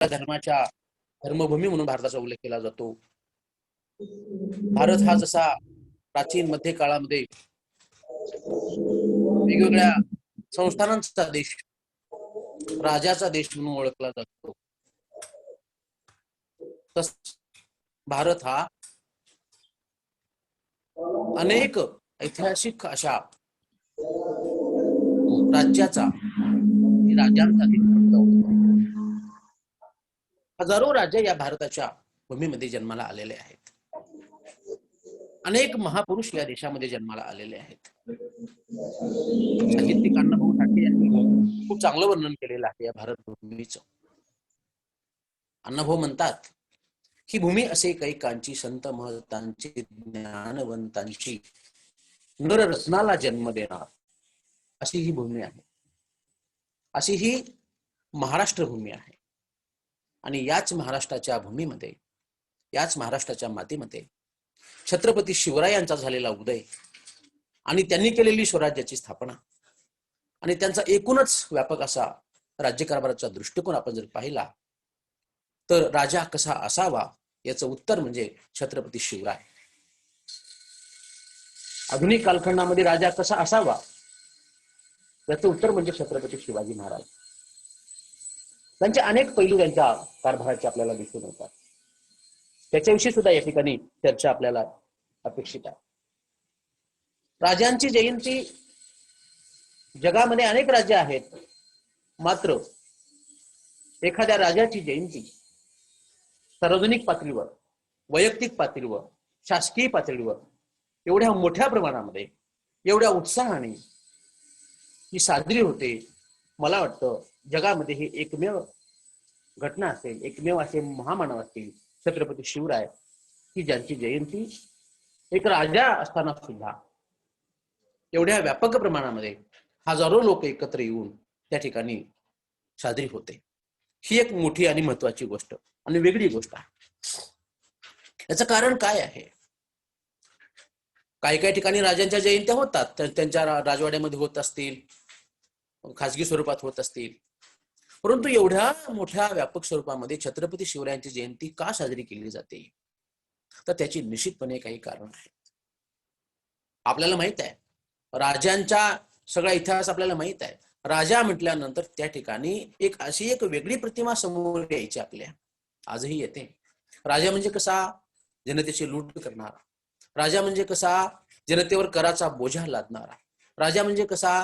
धर्माच्या धर्मभूमी म्हणून भारताचा उल्लेख केला जातो. भारत हा जसा प्राचीन मध्य काळामध्ये वेगवेगळ्या संस्थानांचा देश, राजाचा देश म्हणून ओळखला जातो, तस भारत हा अनेक ऐतिहासिक अशा राज्याचा राजांचा देश म्हटला जातो. हजारो राजे या भारताच्या भूमीमध्ये जन्माला आलेले आहेत. अनेक महापुरुष या देशामध्ये जन्माला आलेले आहेत. साहित्यिक अण्णाभाऊ साठे यांनी खूप चांगलं वर्णन केलेलं आहे या भारत भूमीचं. अण्णाभाऊ म्हणतात, ही भूमी असे कैकांची, संत महंतांची, ज्ञानवंतांची, नररत्नाला जन्म देणार अशी ही भूमी आहे. अशी ही महाराष्ट्र भूमी आहे. आणि याच महाराष्ट्राच्या भूमीमध्ये, याच महाराष्ट्राच्या मातीमध्ये छत्रपती शिवरायांचा झालेला उदय आणि त्यांनी केलेली स्वराज्याची स्थापना आणि त्यांचा एकूणच व्यापक असा राज्यकारभाराचा दृष्टिकोन आपण जर पाहिला तर राजा कसा असावा याचं उत्तर म्हणजे छत्रपती शिवराय. आधुनिक कालखंडामध्ये राजा कसा असावा याचं उत्तर म्हणजे छत्रपती शिवाजी महाराज. त्यांचे अनेक पैलू त्यांच्या कारभाराचे आपल्याला दिसून येतात. त्याच्याविषयी सुद्धा या ठिकाणी चर्चा आपल्याला अपेक्षित आहे. राजांची जयंती, जगामध्ये अनेक राज्य आहेत, मात्र एखाद्या राजाची जयंती सार्वजनिक पातळीवर, वैयक्तिक पातळीवर, शासकीय पातळीवर एवढ्या मोठ्या प्रमाणामध्ये, एवढ्या उत्साहाने ही साजरी होते. मला वाटतं जगामध्ये ही एकमेव घटना असेल, एकमेव असे महामानव असतील छत्रपती शिवराय, की ज्यांची जयंती एक राजा असताना सुद्धा एवढ्या व्यापक प्रमाणामध्ये हजारो लोक एकत्र येऊन त्या ठिकाणी साजरी होते. ही एक मोठी आणि महत्वाची गोष्ट आणि वेगळी गोष्ट आहे. याचं कारण काय आहे? काही काही ठिकाणी राजांच्या जयंत्या होतात, त्यांच्या राजवाड्यामध्ये होत असतील, खासगी स्वरूपात होत असतील, परंतु एवढ्या मोठ्या व्यापक स्वरूपामध्ये छत्रपती शिवरायांची जयंती का साजरी केली जाते? तर त्याची निश्चितपणे काही कारण आहेत. आपल्याला माहित आहे, राजांचा सगळा इतिहास आपल्याला माहित आहे. राजा म्हटल्यानंतर त्या ठिकाणी अशी एक वेगळी प्रतिमा समोर यायची, आपल्या आजही येते. राजा म्हणजे कसा? जनतेची लूट करणारा. राजा म्हणजे कसा? जनतेवर कराचा बोजा लादणारा. राजा म्हणजे कसा?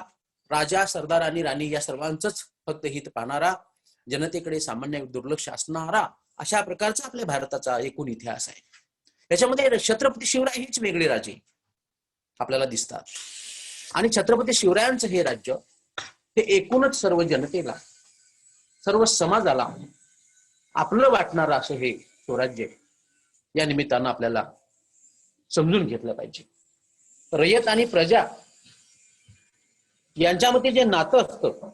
राजा, सरदार आणि राणी या सर्वांचंच फक्त हित पाहणारा, जनतेकडे सामान्य दुर्लक्ष असणारा, अशा प्रकारचा आपल्या भारताचा एकूण इतिहास आहे. याच्यामध्ये छत्रपती शिवराय हेच वेगळे राजे आपल्याला दिसतात. आणि छत्रपती शिवरायांचं हे राज्य हे एकूणच सर्व जनतेला, सर्व समाजाला आपलं वाटणारं असं हे स्वराज्य या निमित्तानं आपल्याला समजून घेतलं पाहिजे. रयत आणि प्रजा यांच्यामध्ये जे नातं असतं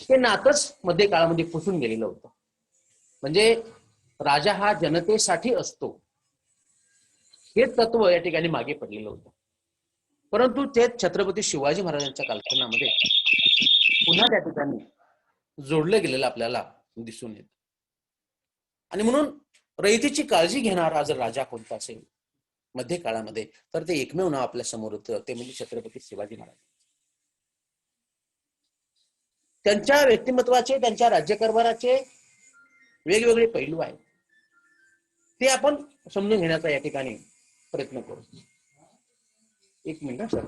ते नातंच मध्ये काळामध्ये पुसून गेलेलं होतं. म्हणजे राजा हा जनतेसाठी असतो हे तत्व या ठिकाणी मागे पडलेलं होतं. परंतु ते छत्रपती शिवाजी महाराजांच्या कालखंडामध्ये पुन्हा त्या ठिकाणी जोडलं गेलेलं आपल्याला दिसून येतं. आणि म्हणून रयतेची काळजी घेणारा जर राजा कोणता असेल मध्य काळामध्ये, तर ते एकमेव नाव आपल्या समोर होतं, ते म्हणजे छत्रपती शिवाजी महाराज. त्यांच्या व्यक्तिमत्वाचे, त्यांच्या राज्यकारभाराचे वेगवेगळे पैलू आहेत, ते आपण समजून घेण्याचा या ठिकाणी प्रयत्न करू. एक मिनिट सर.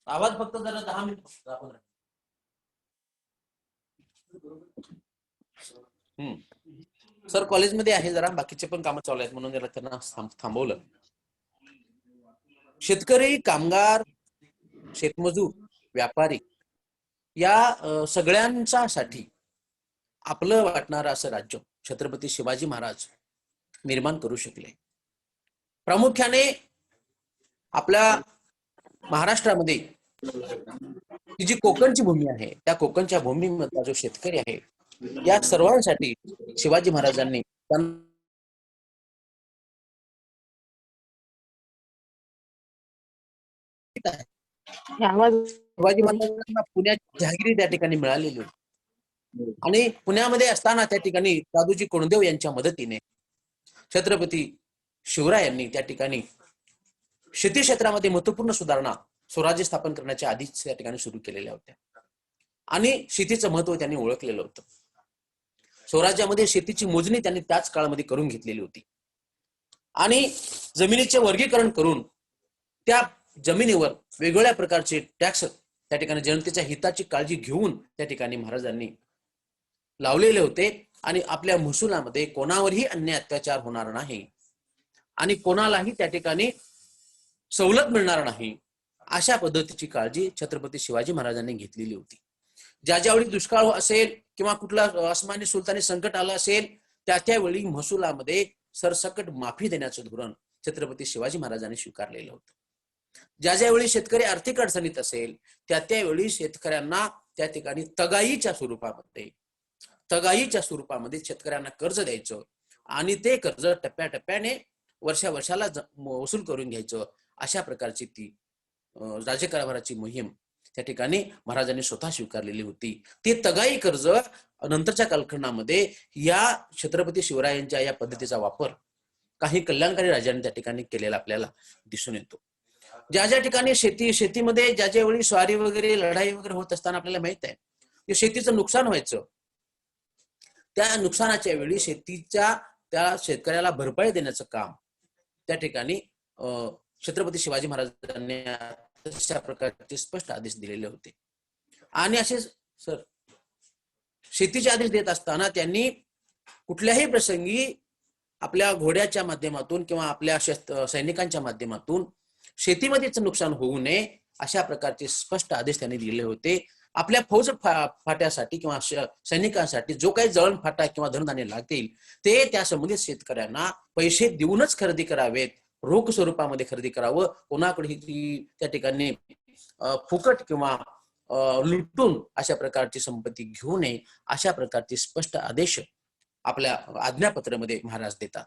आवाज फक्त जरा 10 मिनिट आपण. सर कॉलेजमध्ये आहे, जरा बाकीचे पण कामं चालू आहेत म्हणून जरा त्यांना थांबवलं. शेतकरी, कामगार, शेतमजूर, व्यापारी या सगळ्यांसाठी आपलं वाटणारं असं राज्य छत्रपती शिवाजी महाराज निर्माण करू शकले. प्रामुख्याने आपल्या महाराष्ट्रामध्ये जी कोकणची भूमी आहे, त्या कोकणच्या भूमीमधला जो शेतकरी आहे या सर्वांसाठी शिवाजी महाराजांनी शिवाजी महाराजांना पुण्याची जहागिरी त्या ठिकाणी मिळालेली होती आणि पुण्यामध्ये असताना त्या ठिकाणी दादोजी कोंडदेव यांच्या मदतीने छत्रपती शिवरायांनी त्या ठिकाणी शेती क्षेत्रामध्ये महत्वपूर्ण सुधारणा स्वराज्य स्थापन करण्याच्या आधीच त्या ठिकाणी सुरू केलेल्या होत्या आणि शेतीचं महत्व त्यांनी ओळखलेलं होतं. स्वराज्यामध्ये शेतीची मोजणी त्यांनी त्याच काळामध्ये करून घेतलेली होती आणि जमिनीचे वर्गीकरण करून त्या जमिनीवर वेगवेगळ्या प्रकारचे टॅक्स त्या ठिकाणी जनतेच्या हिताची काळजी घेऊन त्या ठिकाणी महाराजांनी लावलेले होते आणि आपल्या महसुलामध्ये कोणावरही अन्याय अत्याचार होणार नाही आणि कोणालाही त्या ठिकाणी सवलत मिळणार नाही अशा पद्धतीची काळजी छत्रपती शिवाजी महाराजांनी घेतलेली होती. ज्या ज्यावेळी दुष्काळ असेल किंवा कुठला अस्मानी सुलतानी संकट आलं असेल त्या त्यावेळी महसुलामध्ये सरसकट माफी देण्याचं धोरण छत्रपती शिवाजी महाराजांनी स्वीकारलेलं होतं. ज्या ज्यावेळी शेतकरी आर्थिक अडचणीत असेल त्या त्यावेळी शेतकऱ्यांना त्या ठिकाणी तगाईच्या स्वरूपामध्ये शेतकऱ्यांना कर्ज द्यायचं आणि ते कर्ज टप्प्याटप्प्याने वर्षाला वसूल करून घ्यायचं अशा प्रकारची ती राज्यकारभाराची मोहीम त्या ठिकाणी महाराजांनी स्वतः स्वीकारलेली होती. ते तगाई कर्ज नंतरच्या कालखंडामध्ये या छत्रपती शिवरायांच्या या पद्धतीचा वापर काही कल्याणकारी राजांनी त्या ठिकाणी केलेला आपल्याला दिसून येतो. ज्या ज्या ठिकाणी शेतीमध्ये ज्या ज्या वेळी स्वारी वगैरे लढाई वगैरे होत असताना आपल्याला माहित आहे शेतीचं नुकसान व्हायचं त्या नुकसानाच्या वेळी त्या शेतकऱ्याला भरपाई देण्याचं काम त्या ठिकाणी छत्रपती शिवाजी महाराजांनी अशा प्रकारचे स्पष्ट आदेश दिलेले होते. आणि असे सर शेतीचे आदेश देत असताना त्यांनी कुठल्याही प्रसंगी आपल्या घोड्याच्या माध्यमातून किंवा आपल्या सैनिकांच्या माध्यमातून शेतीमध्येच नुकसान होऊ नये अशा प्रकारचे स्पष्ट आदेश त्यांनी दिले होते. आपल्या फौज फाट्यासाठी किंवा सैनिकांसाठी जो काही जळण फाटा किंवा धनधान्य लागतील ते त्या संबंधित शेतकऱ्यांना पैसे देऊनच खरेदी करावेत, रोख स्वरूपामध्ये खरेदी करावं, कोणाकडेही त्या ठिकाणी फुकट किंवा लुटून अशा प्रकारची संपत्ती घेऊ नये अशा प्रकारचे स्पष्ट आदेश आपल्या आज्ञापत्रामध्ये महाराज देतात.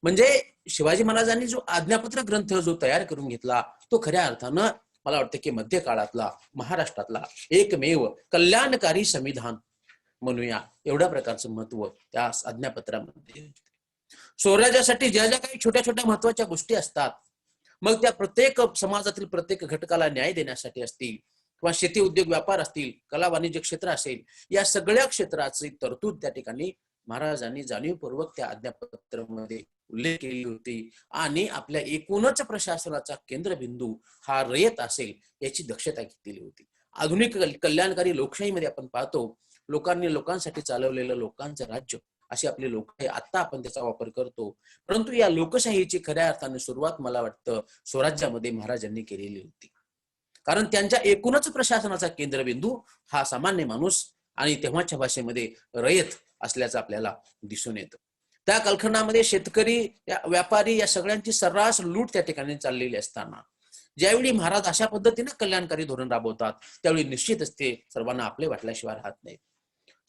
म्हणजे शिवाजी महाराजांनी जो आज्ञापत्र ग्रंथ जो तयार करून घेतला तो खऱ्या अर्थानं मला वाटतं की मध्य काळातला महाराष्ट्रातला एकमेव कल्याणकारी संविधान म्हणूया एवढ्या प्रकारचं महत्व त्या आज्ञापत्रामध्ये. स्वराज्यासाठी ज्या ज्या काही छोट्या छोट्या महत्वाच्या गोष्टी असतात मग त्या प्रत्येक समाजातील प्रत्येक घटकाला न्याय देण्यासाठी असतील किंवा शेती उद्योग व्यापार असतील कला वाणिज्य क्षेत्र असेल या सगळ्या क्षेत्राची तरतूद त्या ठिकाणी महाराजांनी जाणीवपूर्वक त्या आज्ञापत्रामध्ये उल्लेख केली होती आणि आपल्या एकूणच प्रशासनाचा केंद्रबिंदू हा रयत असेल याची दक्षता घेतलेली होती. आधुनिक कल्याणकारी लोकशाहीमध्ये आपण पाहतो लोकांनी लोकांसाठी चालवलेलं लोकांचं राज्य अशी आपली लोकशाही आता आपण त्याचा वापर करतो, परंतु या लोकशाहीची खऱ्या अर्थाने सुरुवात मला वाटतं स्वराज्यामध्ये महाराजांनी केलेली होती. कारण त्यांच्या एकूणच प्रशासनाचा केंद्रबिंदू हा सामान्य माणूस आणि तेव्हाच्या भाषेमध्ये रयत असल्याचं आपल्याला दिसून येतं. त्या कालखंडामध्ये शेतकरी व्यापारी या सगळ्यांची सर्रास लूट त्या ठिकाणी चाललेली असताना ज्यावेळी महाराज अशा पद्धतीने कल्याणकारी धोरण राबवतात त्यावेळी निश्चितच ते सर्वांना आपले वाटल्याशिवाय राहत नाही.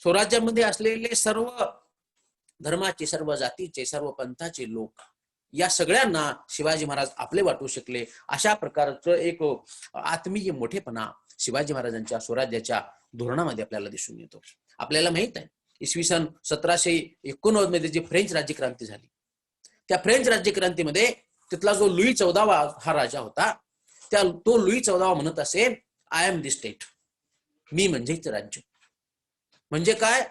स्वराज्यामध्ये असलेले सर्व धर्माचे, सर्व जातीचे, सर्व पंथाचे लोक या सगळ्यांना शिवाजी महाराज आपले वाटू शकले अशा प्रकारचं एक आत्मीय मोठेपणा शिवाजी महाराजांच्या स्वराज्याच्या धोरणामध्ये आपल्याला दिसून येतो. आपल्याला माहित आहे इसवी सन 1789 मध्ये जी फ्रेंच राज्यक्रांती झाली त्या फ्रेंच राज्यक्रांतीमध्ये तिथला जो लुई 14वा हा राजा होता तो लुई 14वा म्हणत असे आय एम दी स्टेट, मी म्हणजेच राज्य. म्हणजे काय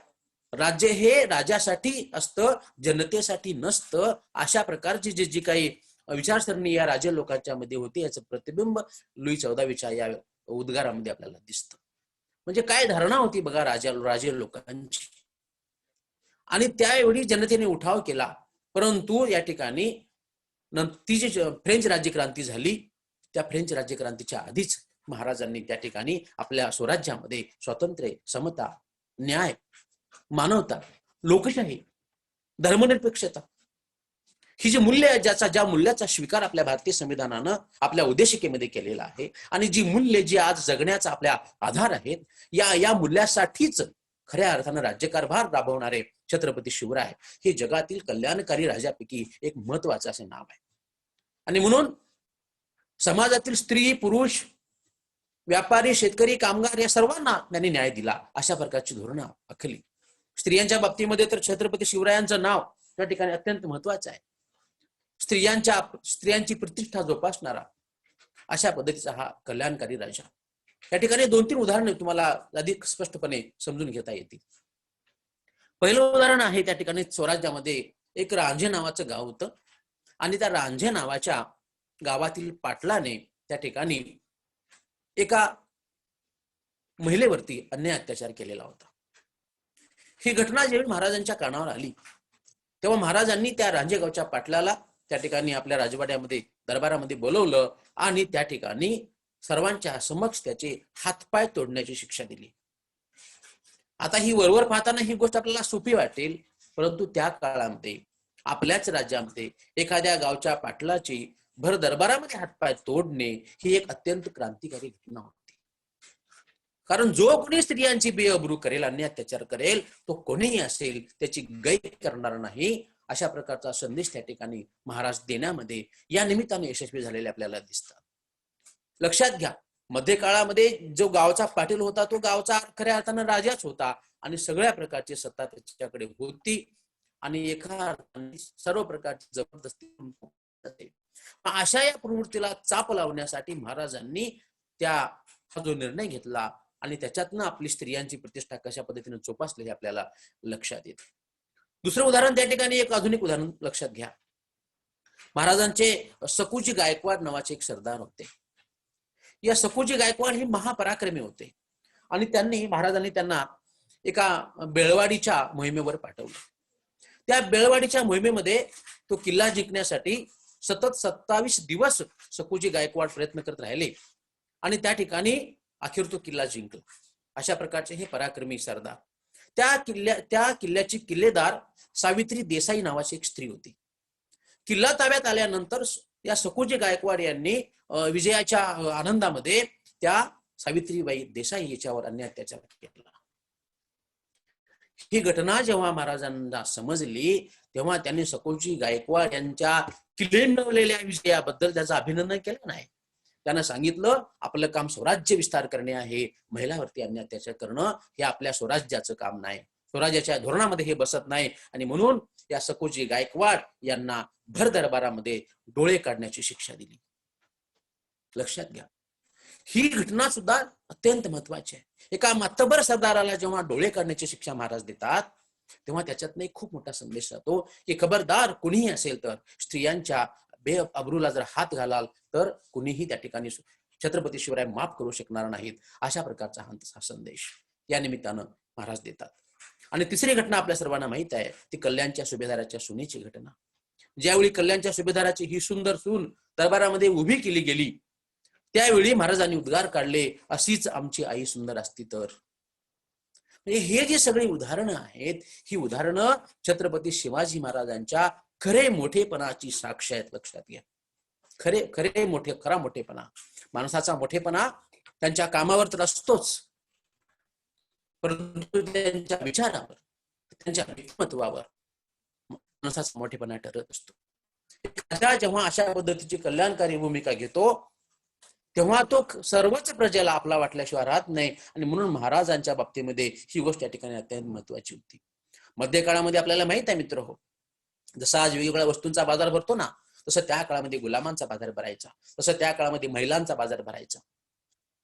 राज्य हे राजासाठी असतं जनतेसाठी नसतं अशा प्रकारची जी काही विचारसरणी या राजे लोकांच्या मध्ये होती याचं प्रतिबिंब लुई 14वीच्या या उद्गारामध्ये आपल्याला दिसतं. म्हणजे काय धारणा होती बघा राजे लोकांची आणि त्यावेळी जनतेने उठाव केला. परंतु या ठिकाणी ती जी फ्रेंच राज्यक्रांती झाली त्या फ्रेंच राज्यक्रांतीच्या आधीच महाराजांनी त्या ठिकाणी आपल्या स्वराज्यामध्ये स्वातंत्र्य, समता, न्याय, मानवता, लोकशाही, धर्मनिरपेक्षता ही जी मूल्य ज्या मूल्याचा स्वीकार आपल्या भारतीय संविधानानं आपल्या उद्देशिकेमध्ये केलेला आहे आणि जी मूल्य जी आज जगण्याचा आपल्या आधार आहेत या मूल्यासाठीच खऱ्या अर्थानं राज्यकारभार राबवणारे छत्रपती शिवराय हे जगातील कल्याणकारी राजापैकी एक महत्वाचं असे नाव आहे. आणि म्हणून समाजातील स्त्री पुरुष व्यापारी शेतकरी कामगार या सर्वांना त्यांनी न्याय दिला. अशा प्रकारची धोरणं आखली. स्त्रियांच्या बाबतीमध्ये तर छत्रपती शिवरायांचं नाव त्या ठिकाणी अत्यंत महत्वाचं आहे. स्त्रियांची प्रतिष्ठा जोपासणारा अशा पद्धतीचा हा कल्याणकारी राजा. या ठिकाणी 2-3 उदाहरणे तुम्हाला अधिक स्पष्टपणे समजून घेता येतील. पहिलं उदाहरण आहे त्या ठिकाणी स्वराज्यामध्ये एक रांझे नावाचं गाव होतं आणि त्या रांझे नावाच्या गावातील पाटलाने त्या ठिकाणी एका महिलेवरती अन्याय अत्याचार केलेला होता. ही घटना जेव्हा महाराजांच्या कानावर आली तेव्हा महाराजांनी त्या रांझेगावच्या पाटलाला त्या ठिकाणी आपल्या राजवाड्यामध्ये दरबारामध्ये बोलवलं आणि त्या ठिकाणी सर्वांच्या समक्ष त्याचे हातपाय तोडण्याची शिक्षा दिली. आता ही वरवर पाहताना ही गोष्ट आपल्याला सोपी वाटेल, परंतु त्या काळामध्ये आपल्याच राज्यामध्ये एखाद्या गावच्या पाटलाची भर दरबारामध्ये हातपाय तोडणे ही एक अत्यंत क्रांतिकारी घटना होती. कारण जो कोणी स्त्रियांची बेअब्रू करेल, अन्याय अत्याचार करेल, तो कोणीही असेल त्याची गय करणार नाही, अशा प्रकारचा संदेश त्या ठिकाणी महाराज देण्यामध्ये या निमित्ताने यशस्वी झालेले आपल्याला दिसतात. लक्षात घ्या, मध्य काळामध्ये जो गावचा पाटील होता तो गावचा खऱ्या अर्थानं राजाच होता आणि सगळ्या प्रकारची सत्ता त्याच्याकडे होती आणि एका सर्व प्रकारची जबरदस्ती. अशा या प्रवृत्तीला चाप लावण्यासाठी महाराजांनी हा जो निर्णय घेतला आणि त्याच्यातनं आपली स्त्रियांची प्रतिष्ठा कशा पद्धतीने जोपासली हे आपल्याला लक्षात येते. दुसरं उदाहरण त्या ठिकाणी एक आधुनिक उदाहरण लक्षात घ्या. महाराजांचे सकुजी गायकवाड नावाचे एक सरदार होते. या सकुजी गायकवाड हे महापराक्रमी होते आणि महाराजांनी त्यांना एका बेळवाडीच्या मोहिमेवर पाठवलं. त्या बेळवाडीच्या मोहिमेमध्ये तो किल्ला जिंकण्यासाठी सतत 27 दिवस सकुजी गायकवाड प्रयत्न करत राहिले आणि त्या ठिकाणी अखेर तो किल्ला जिंकला. अशा प्रकारचे हे पराक्रमी सरदार. त्या किल्ल्याची किल्लेदार सावित्री देसाई नावाची एक स्त्री होती. किल्ला ताब्यात आल्यानंतर या सकुजी गायकवाड यांनी विजयाच्या आनंदामध्ये त्या सावित्रीबाई देसाई याच्यावर अन्याय अत्याचार केला. ही घटना जेव्हा महाराजांना समजली तेव्हा त्यांनी सकुजी गायकवाड यांच्या किल्लेंडवलेल्या विजयाबद्दल त्याचं अभिनंदन केलं नाही. त्यांना सांगितलं, आपलं काम स्वराज्य विस्तार करणे आहे, महिलावरती अन्याय अत्याचार करणं हे आपल्या स्वराज्याचं काम नाही, स्वराज्याच्या धोरणामध्ये हे बसत नाही. आणि म्हणून या सकुजी गायकवाड यांना भर दरबारामध्ये डोळे काढण्याची शिक्षा दिली. लक्षात घ्या, ही घटना सुद्धा अत्यंत महत्वाची आहे. एका मातबर सरदाराला जेव्हा डोळे काढण्याची शिक्षा महाराज देतात तेव्हा त्याच्यातनं एक खूप मोठा संदेश जातो की खबरदार, कुणीही असेल तर स्त्रियांच्या बेअब्रूला जर हात घालाल तर कुणीही त्या ठिकाणी छत्रपती शिवराय माफ करू शकणार नाहीत. अशा प्रकारचा हा संदेश या निमित्तानं महाराज देतात. आणि तिसरी घटना आपल्या सर्वांना माहित आहे, ती कल्याणच्या सुभेदाराच्या सुनेची घटना. ज्यावेळी कल्याणच्या सुभेदाराची ही सुंदर सून दरबारामध्ये उभी केली गेली त्यावेळी महाराजांनी उद्गार काढले, अशीच आमची आई सुंदर असती तर. म्हणजे हे जे सगळी उदाहरणं आहेत, ही उदाहरणं छत्रपती शिवाजी महाराजांच्या खरे मोठेपणाची साक्ष आहेत. लक्षात घ्या, खरा मोठेपणा, माणसाचा मोठेपणा त्यांच्या कामावर तर असतोच, परंतु त्यांच्या विचारावर, त्यांच्या व्यक्तिमत्वावर माणसाचा मोठेपणा ठरत असतो. जेव्हा अशा पद्धतीची कल्याणकारी भूमिका घेतो तेव्हा तो सर्वच प्रजेला आपला वाटल्याशिवाय राहत नाही. आणि म्हणून महाराजांच्या बाबतीमध्ये ही गोष्ट या ठिकाणी अत्यंत महत्वाची होती. मध्य काळामध्ये आपल्याला माहित आहे मित्र हो, जसा आज वेगवेगळ्या वस्तूंचा बाजार भरतो ना, तसं त्या काळामध्ये गुलामांचा बाजार भरायचा, तसं त्या काळामध्ये महिलांचा बाजार भरायचा.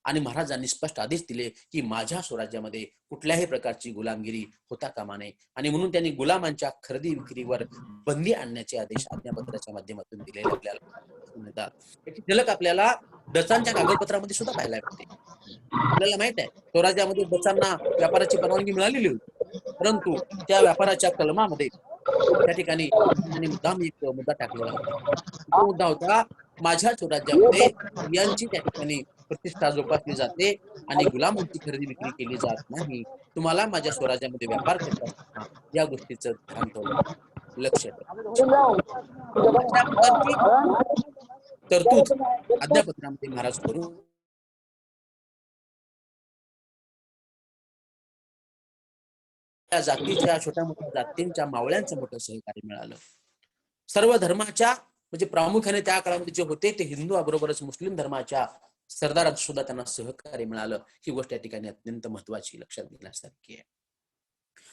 आणि महाराजांनी स्पष्ट आदेश दिले की माझ्या स्वराज्यामध्ये कुठल्याही प्रकारची गुलामगिरी होता कामा नये. आणि म्हणून त्यांनी गुलामांच्या खरेदी विक्रीवर बंदी आणण्याचे आदेश आज्ञापत्राच्या माध्यमातून दिलेले आपल्याला मिळतात. याची झलक आपल्याला डचांच्या कागदपत्रामध्ये सुद्धा पाहायला मिळते. आपल्याला माहित आहे, स्वराज्यामध्ये डचांना व्यापाराची परवानगी मिळालेली होती, परंतु त्या व्यापाराच्या कलमामध्ये त्या ठिकाणी त्यांनी मुद्दाम एक मुद्दा टाकलेला होता. तो मुद्दा होता, माझ्या स्वराज्यामध्ये स्त्रियांची त्या ठिकाणी प्रतिष्ठा जोपासली जाते आणि गुलामांची खरेदी विक्री केली जात नाही. तुम्हाला माझ्या स्वराज्यामध्ये व्यापार करता या गोष्टीचं ध्यान ठेवलं, लक्ष ठेवा. अशा प्रकारची तरतूद आज्ञापत्रामध्ये महाराज करून वेगवेगळ्या जातीच्या छोट्या मोठ्या जातींच्या मावळ्यांचं मोठं सहकार्य मिळालं. सर्व धर्माच्या म्हणजे प्रामुख्याने त्या काळामध्ये जे होते ते हिंदू बरोबरच मुस्लिम धर्माच्या सरदारांचं सुद्धा त्यांना सहकार्य मिळालं. ही गोष्ट या ठिकाणी अत्यंत महत्वाची लक्षात घेण्यासारखी आहे.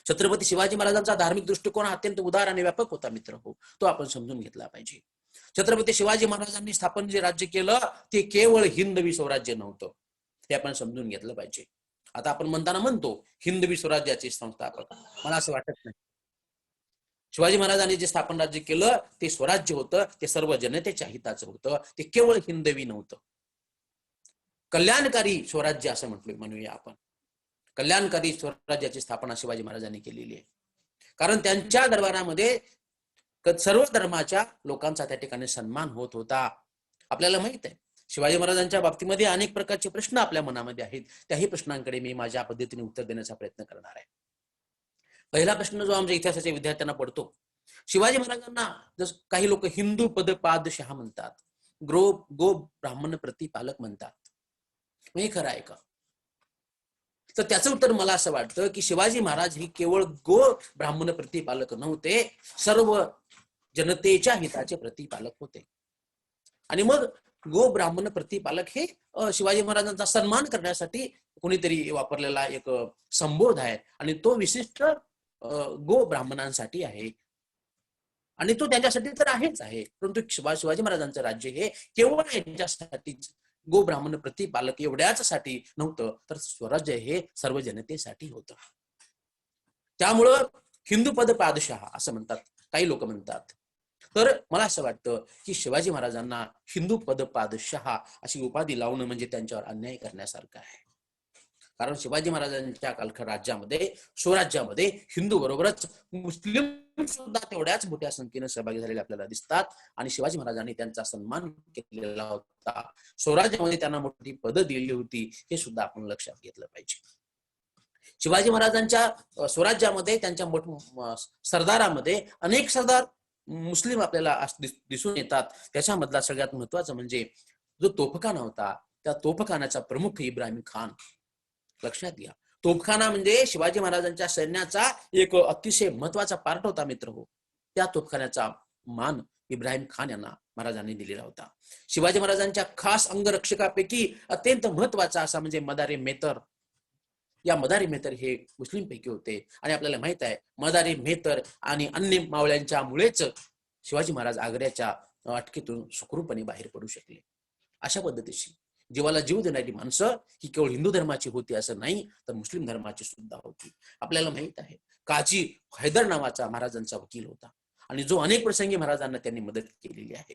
छत्रपती शिवाजी महाराजांचा धार्मिक दृष्टिकोन अत्यंत उदार आणि व्यापक होता मित्र हो, तो आपण समजून घेतला पाहिजे. छत्रपती शिवाजी महाराजांनी स्थापन जे राज्य केलं ते केवळ हिंदवी स्वराज्य नव्हतं, हे आपण समजून घेतलं पाहिजे. आता आपण म्हणताना म्हणतो हिंदवी स्वराज्याचे संस्थापक, मला असं वाटत नाही. शिवाजी महाराजांनी जे स्थापन राज्य केलं ते स्वराज्य होतं, ते सर्व जनतेच्या हिताचं होतं, ते केवळ हिंदवी नव्हतं. कल्याणकारी स्वराज्य असं म्हणूया आपण. कल्याणकारी स्वराज्याची स्थापना शिवाजी महाराजांनी केलेली आहे. कारण त्यांच्या दरबारामध्ये सर्व धर्माच्या लोकांचा त्या ठिकाणी सन्मान होत होता. आपल्याला माहित आहे शिवाजी महाराजांच्या बाबतीमध्ये अनेक प्रकारचे प्रश्न आपल्या मनामध्ये आहेत. त्याही प्रश्नांकडे मी माझ्या पद्धतीने उत्तर देण्याचा प्रयत्न करणार आहे. पहिला प्रश्न जो आमच्या इतिहासाच्या विद्यार्थ्यांना पडतो, शिवाजी महाराजांना जसं काही लोक हिंदू पद पादशाह म्हणतात, गो ब्राह्मण प्रतिपालक म्हणतात, हे खरं आहे का? तर त्याचं उत्तर मला असं वाटतं की शिवाजी महाराज ही केवळ गो ब्राह्मण प्रतिपालक नव्हते, सर्व जनतेच्या हिताचे प्रतिपालक होते. आणि मग गो ब्राह्मण प्रतिपालक हे शिवाजी महाराजांचा सन्मान करण्यासाठी कोणीतरी वापरलेला एक संबोध आहे आणि तो विशिष्ट गो ब्राह्मणांसाठी आहे आणि तो त्यांच्यासाठी तर आहेच आहे. परंतु शिवाजी महाराजांचं राज्य हे केवळ यांच्यासाठीच गो ब्राह्मण प्रतिपालक एवढ्याच साठी नव्हतं, तर स्वराज्य हे सर्व जनतेसाठी होतं. त्यामुळं हिंदू पद पादशाह असं म्हणतात काही लोक म्हणतात. तर मला असं वाटतं की शिवाजी महाराजांना हिंदू पद पादशाह अशी उपाधी लावणं म्हणजे त्यांच्यावर अन्याय करण्यासारखं आहे. कारण शिवाजी महाराजांच्या कालखंड राज्यामध्ये स्वराज्यामध्ये हिंदू बरोबरच मुस्लिम सुद्धा तेवढ्याच मोठ्या संख्येने सहभागी झालेले आपल्याला दिसतात आणि शिवाजी महाराजांनी त्यांचा सन्मान केलेला होता. स्वराज्यामध्ये त्यांना मोठी पदं दिलेली होती, हे सुद्धा आपण लक्षात घेतलं पाहिजे. शिवाजी महाराजांच्या स्वराज्यामध्ये त्यांच्या सरदारामध्ये अनेक सरदार मुस्लिम आपल्याला दिसून येतात. त्याच्यामधला सगळ्यात महत्वाचा म्हणजे जो तोफखाना होता, त्या तोफखान्याचा प्रमुख इब्राहिम खान. लक्षात घ्या, तोफखाना म्हणजे शिवाजी महाराजांच्या सैन्याचा एक अतिशय महत्वाचा पार्ट होता मित्र हो. त्या तोफखान्याचा मान इब्राहिम खान यांना महाराजांनी दिलेला होता. शिवाजी महाराजांच्या खास अंगरक्षकापैकी अत्यंत महत्वाचा असा म्हणजे मदारी मेहतर. या मदारी मेहतर हे मुस्लिम पैकी होते आणि आपल्याला माहित आहे मदारी मेहतर आणि अन्य मावळ्यांच्या मुळेच शिवाजी महाराज आग्र्याच्या अटकेतून सुखरूपपणे बाहेर पडू शकले. अशा पद्धतीची जीवाला जीव देणारी माणसं ही केवळ हिंदू धर्माची होती असं नाही, तर मुस्लिम धर्माची सुद्धा होती. आपल्याला माहित आहे काजी हैदर नावाचा महाराजांचा वकील होता आणि जो अनेक प्रसंगी महाराजांना त्यांनी मदत केलेली आहे.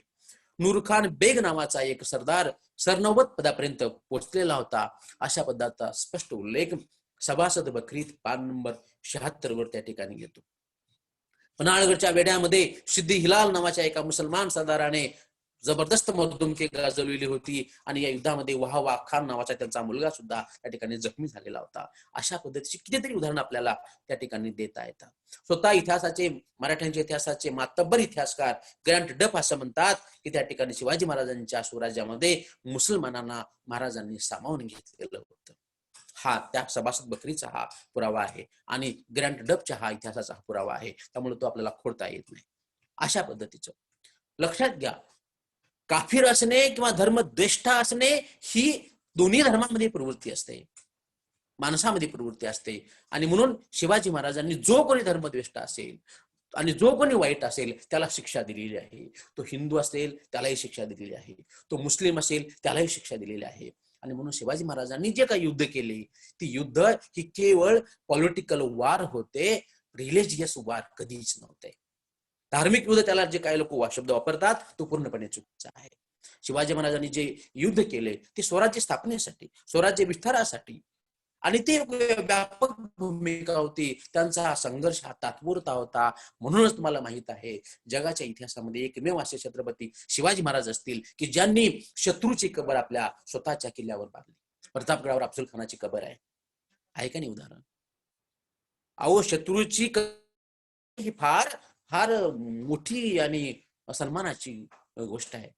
नूरखान बेग नावाचा एक सरदार सरनौबत पदापर्यंत पोहोचलेला होता. अशा पदाचा स्पष्ट उल्लेख सभासद बकरीत पान नंबर 76 वर त्या ठिकाणी येतो. पन्हाळगडच्या वेढ्यामध्ये सिद्दी हिलाल नावाच्या एका मुसलमान सरदाराने जबरदस्त मर्दुमकी गाजवलेली होती आणि या युद्धामध्ये वहावा खान नावाचा त्यांचा मुलगा सुद्धा त्या ठिकाणी जखमी झालेला होता. अशा पद्धतीची कितीतरी उदाहरणं आपल्याला त्या ठिकाणी देता येतात. स्वतः इतिहासाचे मराठ्यांच्या इतिहासाचे मातब्बर इतिहासकार ग्रँट डफ असं म्हणतात की त्या ठिकाणी शिवाजी महाराजांच्या स्वराज्यामध्ये मुसलमानांना महाराजांनी सामावून घेतलेलं होतं. हा त्या सभासद बकरीचा हा पुरावा आहे आणि ग्रँट डफच्या हा इतिहासाचा पुरावा आहे. त्यामुळे तो आपल्याला खोडता येत नाही. अशा पद्धतीचं लक्षात घ्या, काफिर असणे किंवा धर्मद्वेष्टा असणे ही दोन्ही धर्मामध्ये प्रवृत्ती असते, माणसामध्ये प्रवृत्ती असते. आणि म्हणून शिवाजी महाराजांनी जो कोणी धर्मद्वेष्टा असेल आणि जो कोणी वाईट असेल त्याला शिक्षा दिलेली आहे. तो हिंदू असेल त्यालाही शिक्षा दिलेली आहे, तो मुस्लिम असेल त्यालाही शिक्षा दिलेली आहे. आणि म्हणून शिवाजी महाराजांनी जे काही युद्ध केले ती युद्ध ही केवळ पॉलिटिकल वार होते, रिलिजियस वार कधीच नव्हते. धार्मिक युद्ध त्याला जे काही लोक शब्द वापरतात तो पूर्णपणे चुकीचा आहे. शिवाजी महाराजांनी जे युद्ध केले ते स्वराज्य स्थापनेसाठी, स्वराज्य विस्तारासाठी आणि ते व्यापक भूमिका होती. त्यांचा हा संघर्ष हा तात्पुरता होता. म्हणूनच तुम्हाला माहित आहे जगाच्या इतिहासामध्ये एकमेव असे छत्रपती शिवाजी महाराज असतील की ज्यांनी शत्रूची कबर आपल्या स्वतःच्या किल्ल्यावर बांधली. प्रतापगडावर अफजल खानाची कबर आहे का नाही उदाहरण? अहो शत्रूची ही फार फार मोठी आणि सन्मानाची गोष्ट आहे.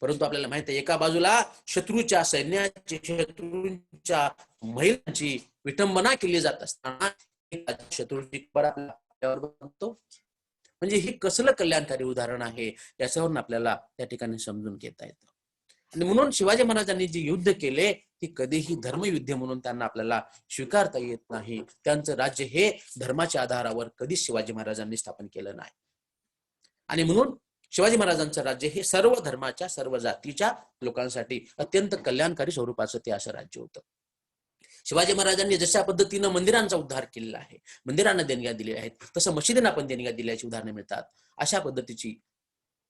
परंतु आपल्याला माहित आहे एका बाजूला शत्रूच्या सैन्याची, शत्रूंच्या महिलांची विटंबना केली जात असताना शत्रूची आपल्यावर बघतो. म्हणजे हे कसलं कल्याणकारी उदाहरण आहे याच्यावरून आपल्याला त्या ठिकाणी समजून घेता येतं. आणि म्हणून शिवाजी महाराजांनी जे युद्ध केले ते कधीही धर्मयुद्ध म्हणून त्यांना आपल्याला स्वीकारता येत नाही. त्यांचं राज्य हे धर्माच्या आधारावर कधीच शिवाजी महाराजांनी स्थापन केलं नाही. आणि म्हणून शिवाजी महाराजांचं राज्य हे सर्व धर्माच्या, सर्व जातीच्या लोकांसाठी अत्यंत कल्याणकारी स्वरूपाचं ते असं राज्य होतं. शिवाजी महाराजांनी जशा पद्धतीनं मंदिरांचा उद्धार केलेला आहे, मंदिरांना देणग्या दिल्या आहेत, तसं मशिदींना पण देणग्या दिल्याची उदाहरणे मिळतात. अशा पद्धतीची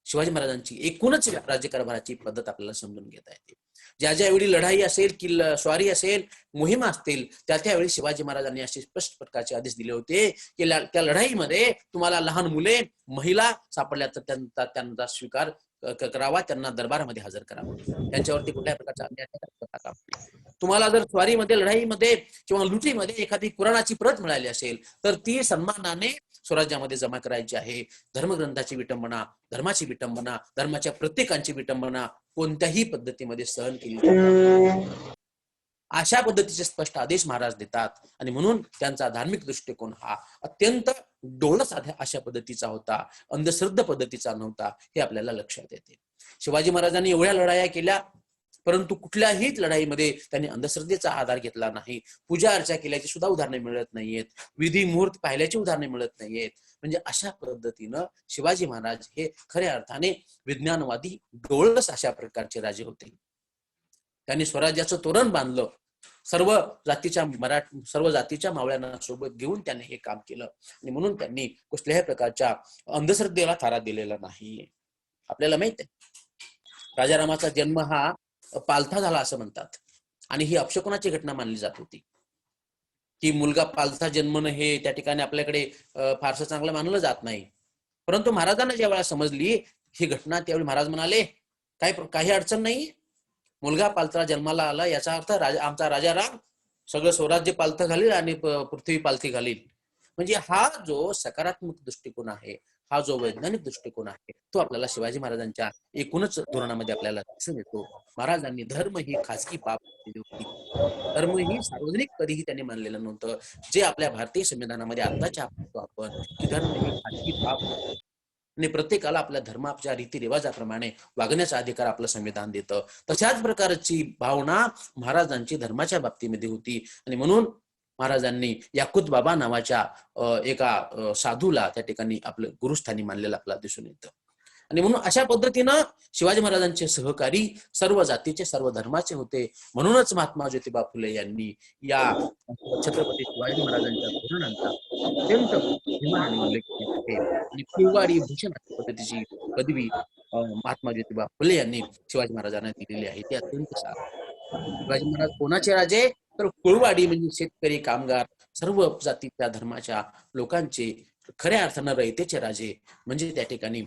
शिवाजी महाराजांची एकूणच राज्यकारभाराची पद्धत आपल्याला समजून घेता येते. ज्या ज्यावेळी लढाई असेल, स्वारी असेल, मोहिमा असतील, त्यावेळी शिवाजी महाराजांनी असे स्पष्ट प्रकारचे आदेश दिले होते की त्या लढाईमध्ये तुम्हाला लहान मुले, महिला सापडल्या तर त्यांचा स्वीकार करावा, त्यांना दरबारामध्ये हजर करावा, त्यांच्यावरती कुठल्याही प्रकारचा अन्याय. तुम्हाला जर स्वारीमध्ये, लढाईमध्ये किंवा लुटीमध्ये एखादी कुराणाची प्रत मिळाली असेल तर ती सन्मानाने स्वराज्यामध्ये जमा करायची आहे. धर्मग्रंथाची विटंबना, धर्माची विटंबना, धर्माच्या प्रत्येकांची विटंबना कोणत्याही पद्धतीमध्ये सहन केली. अशा पद्धतीचे स्पष्ट आदेश महाराज देतात. आणि म्हणून त्यांचा धार्मिक दृष्टिकोन हा अत्यंत डोळस अशा पद्धतीचा होता, अंधश्रद्ध पद्धतीचा नव्हता, हे आपल्याला लक्षात येते. शिवाजी महाराजांनी एवढ्या लढाया केल्या, परंतु कुठल्याही लढाईमध्ये त्यांनी अंधश्रद्धेचा आधार घेतला नाही. पूजा अर्चा केल्याची सुद्धा उदाहरणे मिळत नाहीयेत, विधी मुहूर्त पाहिल्याची उदाहरणे मिळत नाहीयेत. म्हणजे अशा पद्धतीनं शिवाजी महाराज हे खऱ्या अर्थाने विज्ञानवादी, डोळस अशा प्रकारचे राजे होते. त्यांनी स्वराज्याचं तोरण बांधलं. सर्व जातीच्या मावळ्यांना सोबत घेऊन त्यांनी हे काम केलं. आणि म्हणून त्यांनी कुठल्याही प्रकारच्या अंधश्रद्धेला थारा दिलेला नाही. आपल्याला माहित आहे, राजारामाचा जन्म हा पालथा झाला असं म्हणतात. आणि ही अपशकुनाची घटना मानली जात होती की मुलगा पालथा जन्मणं हे त्या ठिकाणी आपल्याकडे फारसं चांगलं मानलं जात नाही. परंतु महाराजांना ज्या वेळा समजली ही घटना, त्यावेळी महाराज म्हणाले काही अडचण नाही, मुलगा पालथा जन्माला आला याचा अर्थ आमचा राजाराम सगळं स्वराज्य पालथं घालील आणि पृथ्वी पालथी घालील. म्हणजे हा जो सकारात्मक दृष्टिकोन आहे, हा जो वैज्ञानिक दृष्टिकोन आहे, तो आपल्याला शिवाजी महाराजांच्या एकूणच धोरणामध्ये आपल्याला दिसून येतो. महाराजांनी धर्म ही खाजगी बाब केली होती, धर्म ही सार्वजनिक कधीही त्यांनी मानलेलं नव्हतं. जे आपल्या भारतीय संविधानामध्ये आत्ताच्या आपण की धर्म ही खाजगी बाब आणि प्रत्येकाला आपल्या धर्माच्या रीतिरिवाजाप्रमाणे वागण्याचा अधिकार आपलं संविधान देतं. तशाच प्रकारची भावना महाराजांची धर्माच्या बाबतीमध्ये होती. आणि म्हणून महाराजांनी याकुत बाबा नावाच्या एका साधूला त्या ठिकाणी आपलं गुरुस्थानी मानलेलं आपल्याला दिसून येतं. आणि म्हणून अशा पद्धतीनं शिवाजी महाराजांचे सहकारी सर्व जातीचे, सर्व धर्माचे होते. म्हणूनच महात्मा ज्योतिबा फुले यांनी या छत्रपती शिवाजी महाराजांच्या धोरणांचा अत्यंत अभिमानाने उल्लेख केला आहे. आणि कुळवाडी भूषण अशा पद्धतीची पदवी महात्मा ज्योतिबा फुले यांनी शिवाजी महाराजांना दिलेली आहे. ते अत्यंत सार. शिवाजी महाराज कोणाचे राजे तर कुळवाडी म्हणजे शेतकरी, कामगार, सर्व जातीच्या धर्माच्या लोकांचे खऱ्या अर्थानं रयतेचे राजे म्हणजे त्या ठिकाणी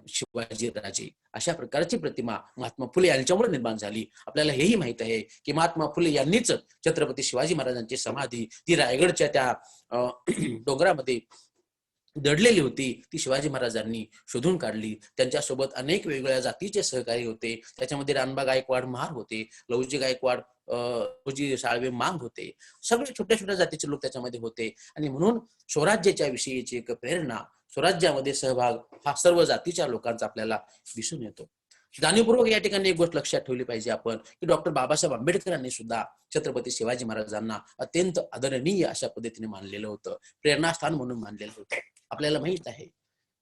शिवाजी राजे. अशा प्रकारची प्रतिमा महात्मा फुले यांच्यामुळे निर्माण झाली. आपल्याला हेही माहित आहे की महात्मा फुले यांनीच छत्रपती शिवाजी महाराजांची समाधी ती रायगडच्या त्या डोंगरामध्ये दडलेली होती, ती शिवाजी महाराजांनी शोधून काढली. त्यांच्यासोबत अनेक वेगवेगळ्या जातीचे सहकारी होते. त्याच्यामध्ये रानबा गायकवाड महार होते, लवजी गायकवाड, लवजी साळवे मांग होते. सगळे छोट्या छोट्या जातीचे लोक त्याच्यामध्ये होते. आणि म्हणून स्वराज्याच्या विषयीची एक प्रेरणा, स्वराज्यामध्ये सहभाग हा सर्व जातीच्या लोकांचा आपल्याला दिसून येतो. जाणीवपूर्वक या ठिकाणी एक गोष्ट लक्षात ठेवली पाहिजे आपण की डॉक्टर बाबासाहेब आंबेडकरांनी सुद्धा छत्रपती शिवाजी महाराजांना अत्यंत आदरणीय अशा पद्धतीने मानलेलं होतं, प्रेरणास्थान म्हणून मानलेलं होतं. आपल्याला माहित आहे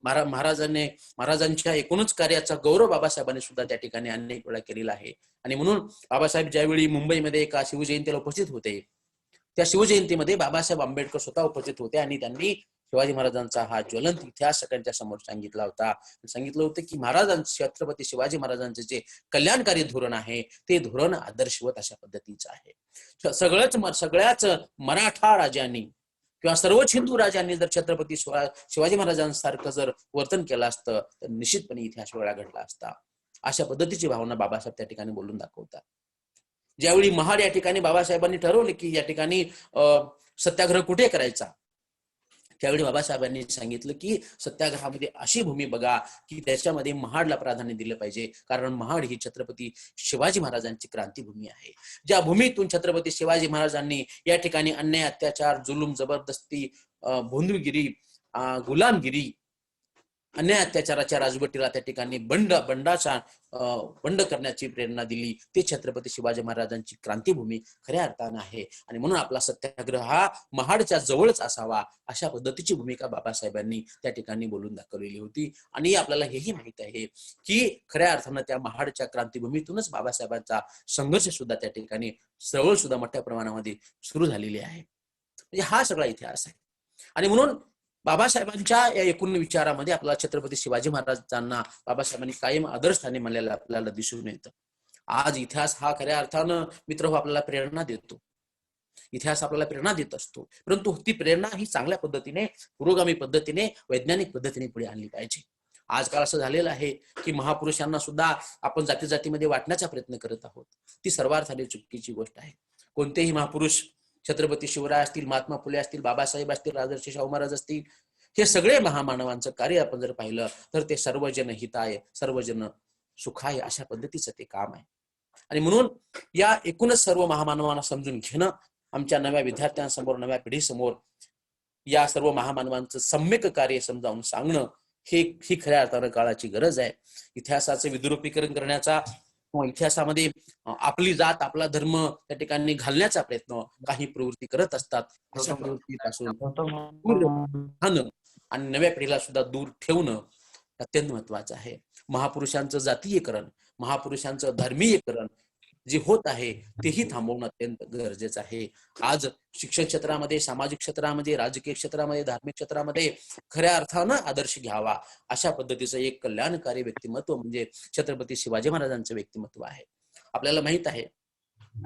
महाराजांच्या एकूणच कार्याचा गौरव बाबासाहेबांनी सुद्धा त्या ठिकाणी अनेक वेळा केलेला आहे. आणि म्हणून बाबासाहेब ज्यावेळी मुंबईमध्ये एका शिवजयंतीला उपस्थित होते, त्या शिवजयंतीमध्ये बाबासाहेब आंबेडकर स्वतः उपस्थित होते आणि त्यांनी शिवाजी महाराजांचा हा ज्वलंत इतिहास सगळ्यांच्या समोर सांगितला होता. सांगितलं होतं की छत्रपती शिवाजी महाराजांचे जे कल्याणकारी धोरण आहे ते धोरण आदर्शवत अशा पद्धतीचं आहे. सगळ्याच मराठा राजांनी किंवा सर्वच हिंदू राजांनी जर छत्रपती शिवाजी महाराजांसारखं जर वर्तन केलं असतं तर निश्चितपणे इतिहास वेगळा घडला असता. अशा पद्धतीची भावना बाबासाहेब त्या ठिकाणी बोलून दाखवतात. ज्यावेळी महाड या ठिकाणी बाबासाहेबांनी ठरवले की या ठिकाणी सत्याग्रह कुठे करायचा, त्यावेळी बाबासाहेबांनी सांगितलं की सत्याग्रहामध्ये अशी भूमी बघा की त्याच्यामध्ये महाडला प्राधान्य दिलं पाहिजे, कारण महाड ही छत्रपती शिवाजी महाराजांची क्रांतीभूमी आहे. ज्या भूमीतून छत्रपती शिवाजी महाराजांनी या ठिकाणी अन्याय, अत्याचार, जुलूम, जबरदस्ती, भोंदूगिरी, गुलामगिरी, अन्याय अत्याचाराच्या राजवटीला त्या ठिकाणी बंड करण्याची प्रेरणा दिली, ते छत्रपती शिवाजी महाराजांची क्रांतीभूमी खऱ्या अर्थानं आहे. आणि म्हणून आपला सत्याग्रह हा महाडच्या जवळच असावा, अशा पद्धतीची भूमिका बाबासाहेबांनी त्या ठिकाणी बोलून दाखवलेली होती. आणि आपल्याला हेही माहित आहे की खऱ्या अर्थानं त्या महाडच्या क्रांतीभूमीतूनच बाबासाहेबांचा संघर्ष सुद्धा त्या ठिकाणी चळवळ सुद्धा मोठ्या प्रमाणामध्ये सुरू झालेली आहे. म्हणजे हा सगळा इतिहास आहे. आणि म्हणून बाबासाहेबांच्या या एकूण विचारामध्ये आपल्याला छत्रपती शिवाजी महाराजांना बाबासाहेबांनी कायम आदर्शस्थानी मानलेलं आपल्याला दिसून येतं. आज इतिहास हा खऱ्या अर्थानं मित्र आपल्याला प्रेरणा देतो, इतिहास आपल्याला प्रेरणा देत असतो, परंतु ती प्रेरणा ही चांगल्या पद्धतीने, पुरोगामी पद्धतीने, वैज्ञानिक पद्धतीने पुढे आणली पाहिजे. आजकाल असं झालेलं आहे की महापुरुषांना सुद्धा आपण जाती जातीमध्ये वाटण्याचा प्रयत्न करत आहोत. ती सर्वार्थाने चुकीची गोष्ट आहे. कोणतेही महापुरुष, छत्रपती शिवराय असतील, महात्मा फुले असतील, बाबासाहेब असतील, राजर्षी शाहू महाराज असतील, हे सगळे महामानवांचं कार्य आपण जर पाहिलं तर ते सर्वजन हिताय, सर्वजन सुखाय अशा पद्धतीचं ते काम आहे. आणि म्हणून या एकूणच सर्व महामानवांना समजून घेणं, आमच्या नव्या विद्यार्थ्यांसमोर, नव्या पिढीसमोर या सर्व महामानवांचं सम्यक कार्य समजावून सांगणं, ही खऱ्या अर्थानं काळाची गरज आहे. इतिहासाचं विद्रुपीकरण करण्याचा, इतिहासामध्ये आपली जात, आपला धर्म त्या ठिकाणी घालण्याचा प्रयत्न काही प्रवृत्ती करत असतात. अशा प्रवृत्तीपासून दूर राहणं आणि नव्या पिढीला सुद्धा दूर ठेवणं अत्यंत महत्वाचं आहे. महापुरुषांचं जातीयकरण, महापुरुषांचं धर्मीयकरण जे होत आहे तेही थांबवणं अत्यंत गरजेचं आहे. आज शिक्षण क्षेत्रामध्ये, सामाजिक क्षेत्रामध्ये, राजकीय क्षेत्रामध्ये, धार्मिक क्षेत्रामध्ये खऱ्या अर्थानं आदर्श घ्यावा अशा पद्धतीचं एक कल्याणकारी व्यक्तिमत्व म्हणजे छत्रपती शिवाजी महाराजांचं व्यक्तिमत्व आहे. आपल्याला माहित आहे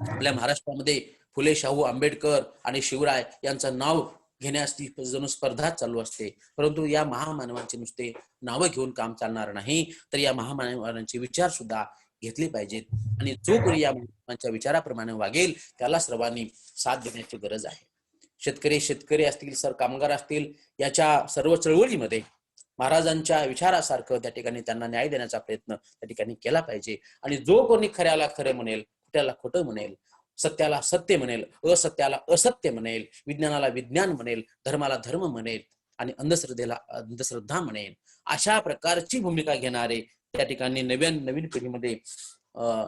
आपल्या महाराष्ट्रामध्ये फुले, शाहू, आंबेडकर आणि शिवराय यांचं नाव घेण्याची जणू स्पर्धा चालू असते, परंतु या महामानवांचे नुसते नावं घेऊन काम चालणार नाही, तर या महामानवांचे विचार सुद्धा घेतले पाहिजेत. आणि जो कोणी या महामानवांच्या विचाराप्रमाणे वागेल त्याला सर्वांनी साथ देण्याची गरज आहे. शेतकरी असतील, कामगार असतील, याच्या सर्व चळवळीमध्ये महाराजांच्या विचारासारखं त्या ठिकाणी त्यांना न्याय देण्याचा प्रयत्न त्या ठिकाणी केला पाहिजे. आणि जो कोणी खऱ्याला खरं म्हणेल, खोट्याला खोटं म्हणेल, सत्याला सत्य म्हणेल, असत्याला असत्य म्हणेल, विज्ञानाला विज्ञान म्हणेल, धर्माला धर्म म्हणेल आणि अंधश्रद्धेला अंधश्रद्धा म्हणेल, अशा प्रकारची भूमिका घेणारे त्या ठिकाणी नवीन पिढीमध्ये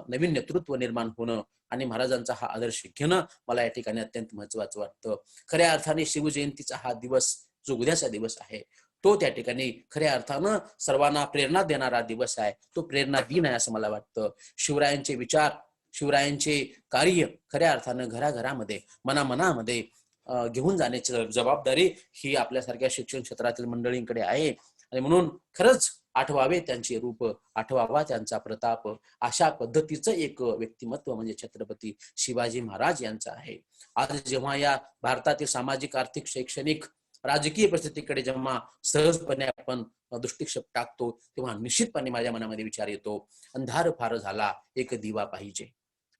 नवीन नेतृत्व निर्माण होणं आणि महाराजांचा हा आदर्श घेणं मला या ठिकाणी अत्यंत महत्वाचं वाटतं. खऱ्या अर्थाने शिवजयंतीचा हा दिवस जो उद्याचा दिवस आहे तो त्या ठिकाणी खऱ्या अर्थानं सर्वांना प्रेरणा देणारा दिवस आहे. तो प्रेरणा दिन आहे असं मला वाटतं. शिवरायांचे विचार, शिवरायांचे कार्य खऱ्या अर्थानं घराघरामध्ये, मनामनामध्ये घेऊन जाण्याची जबाबदारी ही आपल्यासारख्या शिक्षण क्षेत्रातील मंडळींकडे आहे. आणि म्हणून खरंच आठवावे त्यांचे रूप, आठवावा त्यांचा प्रताप, अशा पद्धतीचं एक व्यक्तिमत्व म्हणजे छत्रपती शिवाजी महाराज यांचं आहे. आज जेव्हा या भारतातील सामाजिक, आर्थिक, शैक्षणिक, राजकीय परिस्थितीकडे जेव्हा सहजपणे आपण दृष्टिक्षेप टाकतो तेव्हा निश्चितपणे माझ्या मनामध्ये विचार येतो, अंधार फार झाला एक दिवा पाहिजे,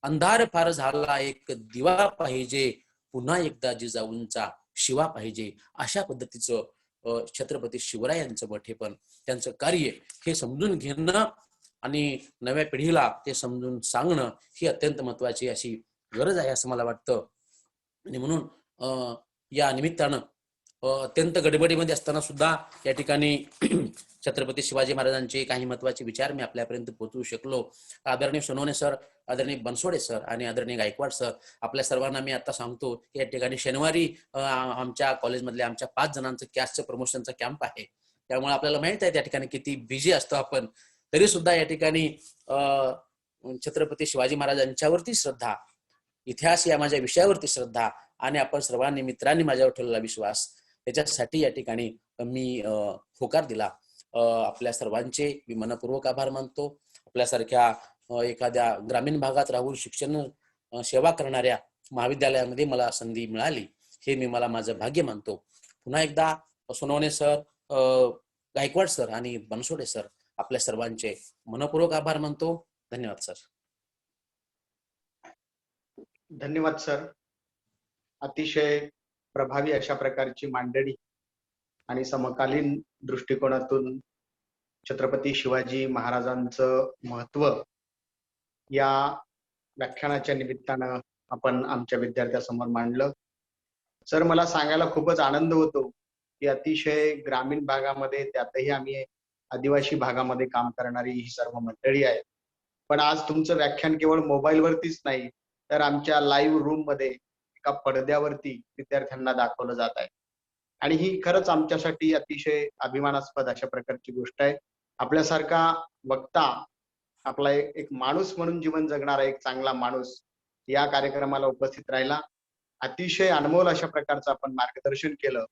अंधार फार झाला एक दिवा पाहिजे, पुन्हा एकदा जिजाऊंचा शिवा पाहिजे. अशा पद्धतीचं छत्रपती शिवरायांचं मोठेपण, त्यांचं कार्य हे समजून घेणं आणि नव्या पिढीला ते समजून सांगणं ही अत्यंत महत्वाची अशी गरज आहे असं मला वाटतं. आणि म्हणून या निमित्तानं अत्यंत गडबडीमध्ये असताना सुद्धा या ठिकाणी छत्रपती शिवाजी महाराजांचे काही महत्वाचे विचार मी आपल्यापर्यंत पोहोचवू शकलो. आदरणीय सोनवणे सर, आदरणीय बनसोडे सर आणि आदरणीय गायकवाड सर, आपल्या सर्वांना मी आता सांगतो की या ठिकाणी शनिवारी आमच्या कॉलेजमधले आमच्या 5 जणांचं कॅस्टचं प्रमोशनचा कॅम्प आहे. त्यामुळे आपल्याला माहित आहे त्या ठिकाणी किती बिझी असतो आपण, तरी सुद्धा या ठिकाणी छत्रपती शिवाजी महाराजांच्यावरती श्रद्धा, इतिहास या माझ्या विषयावरती श्रद्धा आणि आपण सर्वांनी मित्रांनी माझ्यावर ठेवलेला विश्वास, त्याच्यासाठी या ठिकाणी मी होकार दिला. आपल्या सर्वांचे मी मनपूर्वक आभार मानतो. आपल्यासारख्या एखाद्या ग्रामीण भागात राहून शिक्षण सेवा करणाऱ्या महाविद्यालयामध्ये मला संधी मिळाली हे मी माझं भाग्य मानतो. पुन्हा एकदा सोनवणे सर, गायकवाड सर आणि बनसोडे सर, आपल्या सर्वांचे मनपूर्वक आभार मानतो. धन्यवाद सर. धन्यवाद सर. अतिशय प्रभावी अशा प्रकारची मांडणी आणि समकालीन दृष्टिकोनातून छत्रपती शिवाजी महाराजांचं महत्व या व्याख्यानाच्या निमित्तानं आपण आमच्या विद्यार्थ्यासमोर मांडलं. सर, मला सांगायला खूपच आनंद होतो की अतिशय ग्रामीण भागामध्ये, त्यातही आम्ही आदिवासी भागामध्ये काम करणारी ही सर्व मंडळी आहे, पण आज तुमचं व्याख्यान केवळ मोबाईलवरतीच नाही तर आमच्या लाईव्ह रूम मध्ये एका पडद्यावरती विद्यार्थ्यांना दाखवलं जात आहे. आणि ही खरंच आमच्यासाठी अतिशय अभिमानास्पद अशा प्रकारची गोष्ट आहे. आपल्यासारखा वक्ता, आपला एक माणूस म्हणून जीवन जगणारा एक चांगला माणूस या कार्यक्रमाला उपस्थित राहिला. अतिशय अनमोल अशा प्रकारचं आपण मार्गदर्शन केलं,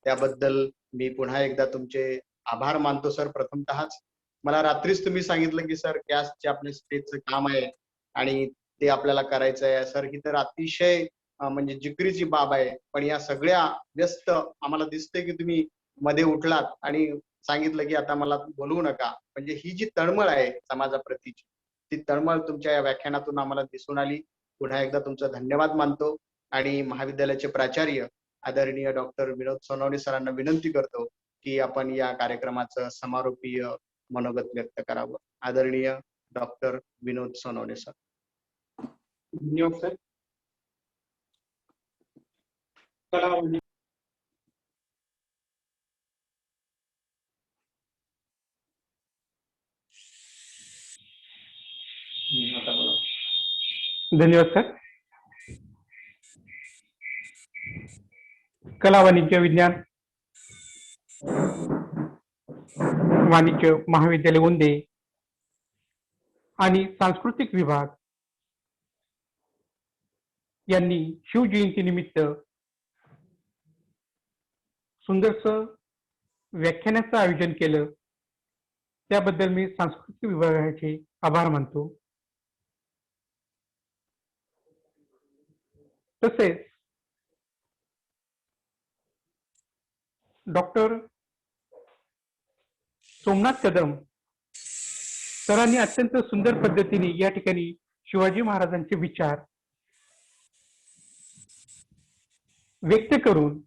त्याबद्दल मी पुन्हा एकदा तुमचे आभार मानतो सर. प्रथमतःच मला रात्रीच तुम्ही सांगितलं की सर कॅस्टचे आपले स्टेजचं काम आहे आणि ते आपल्याला करायचं आहे. सर, ही तर अतिशय म्हणजे जिकरीची बाब आहे, पण या सगळ्या व्यस्त आम्हाला दिसते की तुम्ही मध्ये उठलात आणि सांगितलं की आता मला बोलवू नका. म्हणजे ही जी तळमळ आहे समाजाप्रतीची, ती तळमळ तुमच्या या व्याख्यानातून आम्हाला दिसून आली. पुन्हा एकदा तुमचा धन्यवाद मानतो आणि महाविद्यालयाचे प्राचार्य आदरणीय डॉक्टर विनोद सोनवणे सरांना विनंती करतो की आपण या कार्यक्रमाचं समारोपीय मनोगत व्यक्त करावं. आदरणीय डॉक्टर विनोद सोनवणे सर. धन्यवाद सर. कलावंती धन्यवाद सर. कला वाणिज्य विज्ञान वाणिज्य महाविद्यालय गोंदे आणि सांस्कृतिक विभाग यांनी शिवजयंती निमित्त सुंदरसं व्याख्यानाचं आयोजन केलं, त्याबद्दल मी सांस्कृतिक विभागाचे आभार मानतो. तसेच डॉक्टर सोमनाथ कदम सरांनी अत्यंत सुंदर पद्धतीने या ठिकाणी शिवाजी महाराजांचे विचार व्यक्त करून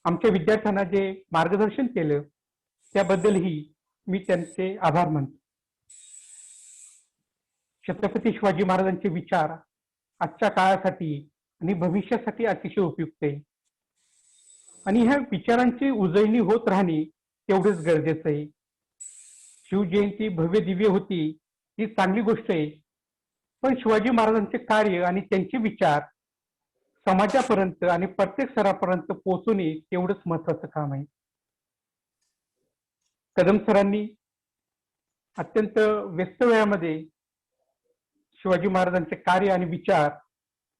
आमच्या विद्यार्थ्यांना जे मार्गदर्शन केलं त्याबद्दलही मी त्यांचे आभार मानतो. छत्रपती शिवाजी महाराजांचे विचार आजच्या काळासाठी आणि भविष्यासाठी अतिशय उपयुक्त आहे आणि ह्या विचारांची उजळणी होत राहणे तेवढेच गरजेचं आहे. शिवजयंती भव्य दिव्य होती ही चांगली गोष्ट आहे, पण शिवाजी महाराजांचे कार्य आणि त्यांचे विचार समाजापर्यंत आणि प्रत्येक स्तरापर्यंत पोहोचवणे तेवढंच महत्वाचं काम आहे. कदम सरांनी अत्यंत व्यस्त वेळामध्ये शिवाजी महाराजांचे कार्य आणि विचार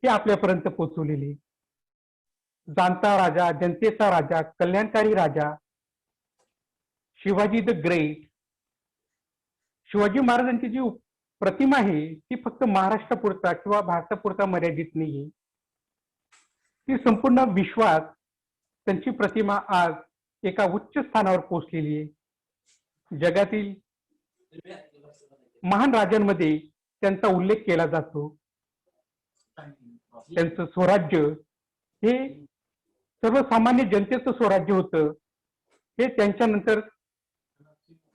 हे आपल्यापर्यंत पोहोचवलेले. जाणता राजा, जनतेचा राजा, कल्याणकारी राजा, शिवाजी द ग्रेट. शिवाजी महाराजांची जी प्रतिमा आहे ती फक्त महाराष्ट्रापुरता किंवा भारतापुरता मर्यादित नाहीये. ती संपूर्ण विश्वात त्यांची प्रतिमा आज एका उच्च स्थानावर पोहोचलेली आहे. जगातील महान राजांमध्ये त्यांचा उल्लेख केला जातो. त्यांचं स्वराज्य हे सर्वसामान्य जनतेचं स्वराज्य होतं. हे त्यांच्यानंतर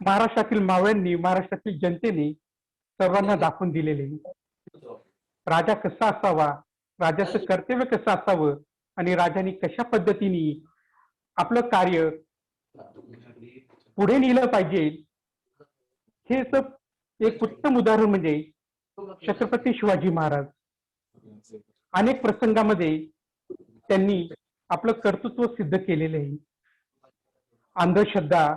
महाराष्ट्रातील मावळ्यांनी, महाराष्ट्रातील जनतेने सर्वांना दाखवून दिलेले. राजा कसा असावा, राजाचं कर्तव्य कसं असावं आणि राजाने कशा पद्धतीने आपलं कार्य पुढे नेलं पाहिजे, हे एक उत्तम उदाहरण म्हणजे छत्रपती शिवाजी महाराज. अनेक प्रसंगामध्ये त्यांनी आपलं कर्तृत्व सिद्ध केलेलं आहे. अंधश्रद्धा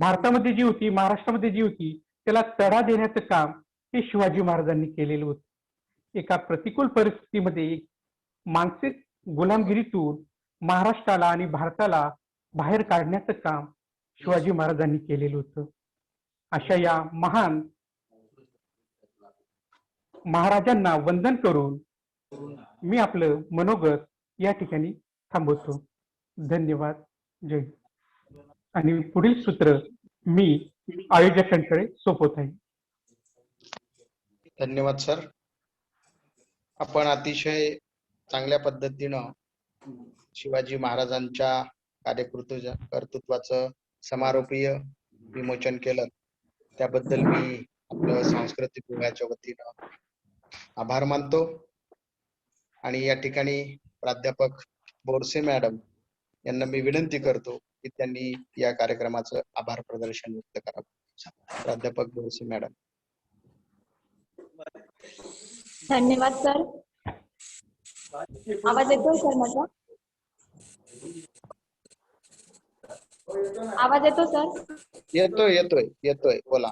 भारतामध्ये जी होती, महाराष्ट्रामध्ये जी होती, त्याला तडा देण्याचं काम हे शिवाजी महाराजांनी केलेलं होतं. एका प्रतिकूल परिस्थितीमध्ये मानसिक गुलामगिरीतून महाराष्ट्राला आणि भारताला बाहेर काढण्याचं काम शिवाजी महाराजांनी केलेलं होतं. अशा या महान महाराजांना वंदन करून मी आपलं मनोगत या ठिकाणी थांबवतो. धन्यवाद. जय. आणि पुढील सूत्र मी आयोजकांकडे सोपवत आहे. धन्यवाद सर. आपण अतिशय चांगल्या पद्धतीनं शिवाजी महाराजांच्या कर्तृत्वाचं समारोपीय विमोचन केलं त्याबद्दल मी आपलं सांस्कृतिक विभागाच्या वतीनं आभार मानतो आणि या ठिकाणी प्राध्यापक बोरसे मॅडम यांना मी विनंती करतो की त्यांनी या कार्यक्रमाचं आभार प्रदर्शन व्यक्त करावं. प्राध्यापक बोरसे मॅडम. धन्यवाद सर. आवाज येतोय सर माझा? आवाज येतो सर? येतोय येतोय येतोय बोला.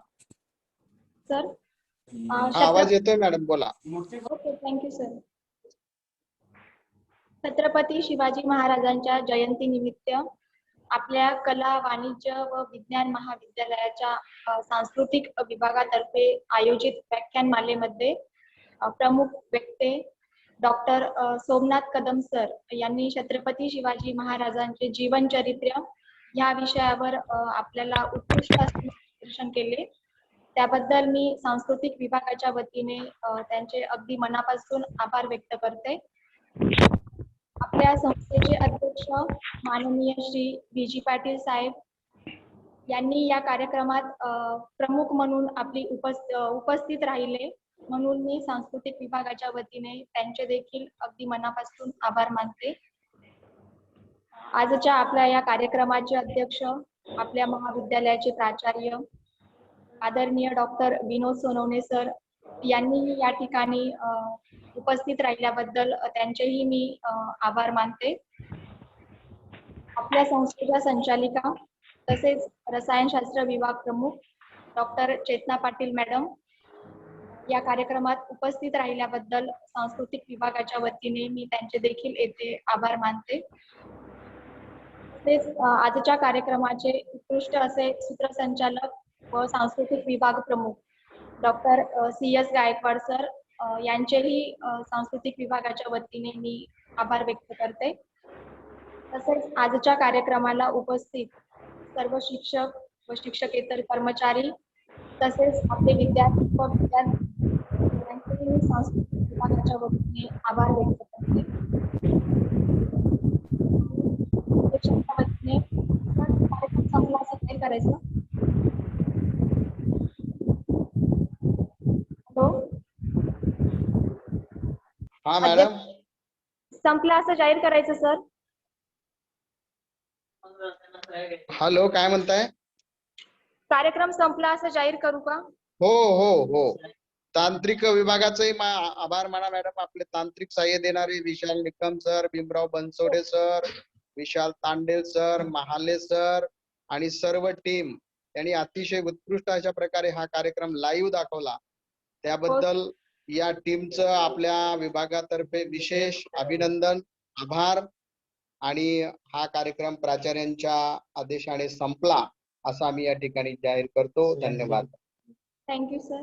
सर आवाज येतोय मॅडम बोला. Okay, thank you sir. Chhatrapati Shivaji महाराजांच्या जयंती निमित्त आपल्या कला, वाणिज्य व विज्ञान महाविद्यालयाच्या सांस्कृतिक विभागातर्फे आयोजित व्याख्यानमालेमध्ये प्रमुख वक्ते डॉक्टर सोमनाथ कदम सर यांनी छत्रपती शिवाजी महाराजांचे जीवनचरित्र या विषयावर आपल्याला उत्कृष्ट असे मार्गदर्शन केले. त्याबद्दल मी सांस्कृतिक विभागाच्या वतीने त्यांचे अगदी मनापासून आभार व्यक्त करते. आपल्या संस्थेचे अध्यक्ष माननीय श्री बी.जी. पाटील साहेब यांनी या कार्यक्रमात प्रमुख म्हणून आपली उपस्थित राहिले म्हणून मी सांस्कृतिक विभागाच्या वतीने त्यांचे देखील अगदी मनापासून आभार मानते. आजच्या आपल्या या कार्यक्रमाचे अध्यक्ष आपल्या महाविद्यालयाचे प्राचार्य आदरणीय डॉक्टर विनोद सोनवणे सर यांनीही या ठिकाणी उपस्थित राहिल्याबद्दल त्यांचेही मी आभार मानते. आपल्या संस्थेच्या संचालिका तसेच रसायनशास्त्र विभाग प्रमुख डॉक्टर चेतना पाटील मॅडम या कार्यक्रमात उपस्थित राहिल्याबद्दल सांस्कृतिक विभागाच्या वतीने मी त्यांचे देखील येथे आभार मानते. तसेच आजच्या कार्यक्रमाचे उत्कृष्ट असे सूत्रसंचालक व सांस्कृतिक विभाग प्रमुख डॉक्टर C.S. गायकवाड सर यांचेही सांस्कृतिक विभागाच्या वतीने मी आभार व्यक्त करते. तसेच आजच्या कार्यक्रमाला उपस्थित सर्व शिक्षक व शिक्षकेतर कर्मचारी तसेच आपले विद्यार्थी व यांचेही मी सांस्कृतिक विभागाच्या वतीने आभार व्यक्त करते. वतीने कार्यक्रम संपला असं काय करायचं? हा मॅडम. संपला असं जाहीर करायचं सर? हॅलो काय म्हणताय? कार्यक्रम संपला असं जाहीर करू का? हो हो हो. तांत्रिक विभागाचंही आभार माना मॅडम. आपले तांत्रिक सहाय्य देणारे विशाल निकम सर, भीमराव बनसोडे सर, विशाल तांडेल सर, महाले सर आणि सर्व टीम यांनी अतिशय उत्कृष्ट अशा प्रकारे हा कार्यक्रम लाईव्ह दाखवला. त्याबद्दल या टीमचं आपल्या विभागातर्फे विशेष अभिनंदन, आभार. आणि हा कार्यक्रम प्राचार्यांच्या आदेशाने संपला असं आम्ही या ठिकाणी जाहीर करतो. धन्यवाद. Thank you sir.